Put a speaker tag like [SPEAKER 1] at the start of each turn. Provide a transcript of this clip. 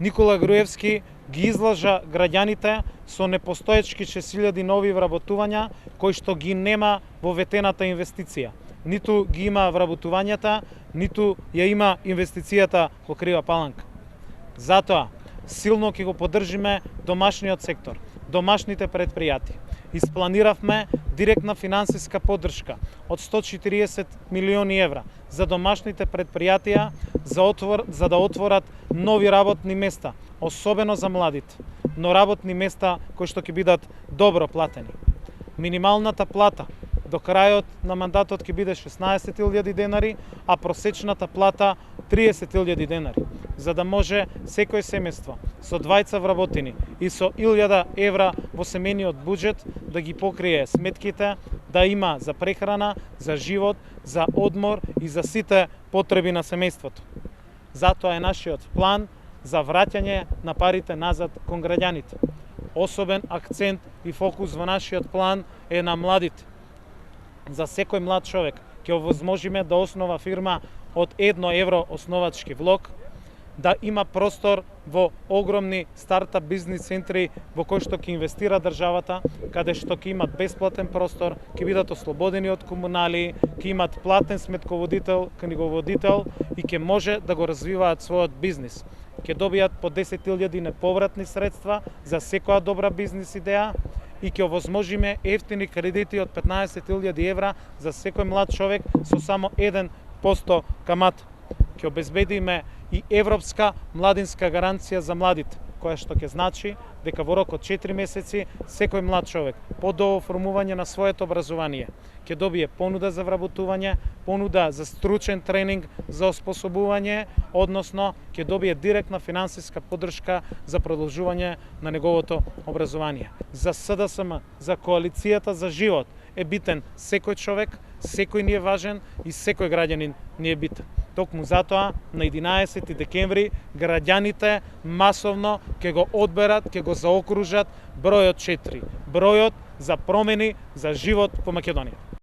[SPEAKER 1] Никола Груевски ги излажа граѓаните со непостоечки 6.000 нови вработувања кои што ги нема во ветената инвестиција. Ниту ги има вработувањата, ниту ја има инвестицијата во Крива Паланка. Затоа силно ќе го поддржиме домашниот сектор, домашните предпријатија. Испланиравме директна финансиска поддршка од 140 милиони евра за домашните предпријатија за да отворат нови работни места, особено за младите, но работни места кои што ќе бидат добро платени. Минималната плата до крајот на мандатот ќе биде 16.000 денари, а просечната плата 30.000 денари, за да може секој семејство со двајца вработени и со 1.000 евра во семејниот буџет да ги покрие сметките, да има за прехрана, за живот, за одмор и за сите потреби на семејството. Затоа е нашиот план за враќање на парите назад кон граѓаните. Особен акцент и фокус во нашиот план е на младите. За секој млад човек ќе овозможиме да основа фирма од 1 евро основачки влог, да има простор во огромни стартап бизнис центри во кои што ќе инвестира државата, каде што ќе имат бесплатен простор, ќе бидат ослободени од комунали, ќе имат платен сметководител, книговодител и ќе може да го развиваат својот бизнис. Ќе добијат по 10.000 неповратни средства за секоја добра бизнис идеја и ќе овозможиме ефтини кредити од 15.000 евра за секој млад човек со само 1% камата. Ќе обезбедиме и европска младинска гаранција за младите, која што ќе значи дека во рок од 4 месеци секој млад човек по дооформување на своето образование ќе добие понуда за вработување, понуда за стручен тренинг за оспособување, односно ќе добие директна финансиска поддршка за продолжување на неговото образование. За СДСМ, за коалицијата за живот е битен секој човек, секој ни е важен и секој граѓанин ни е битен. Токму затоа на 11 декември граѓаните масовно ќе го одберат, ќе го заокружат бројот 4, бројот за промени за живот по Македонија.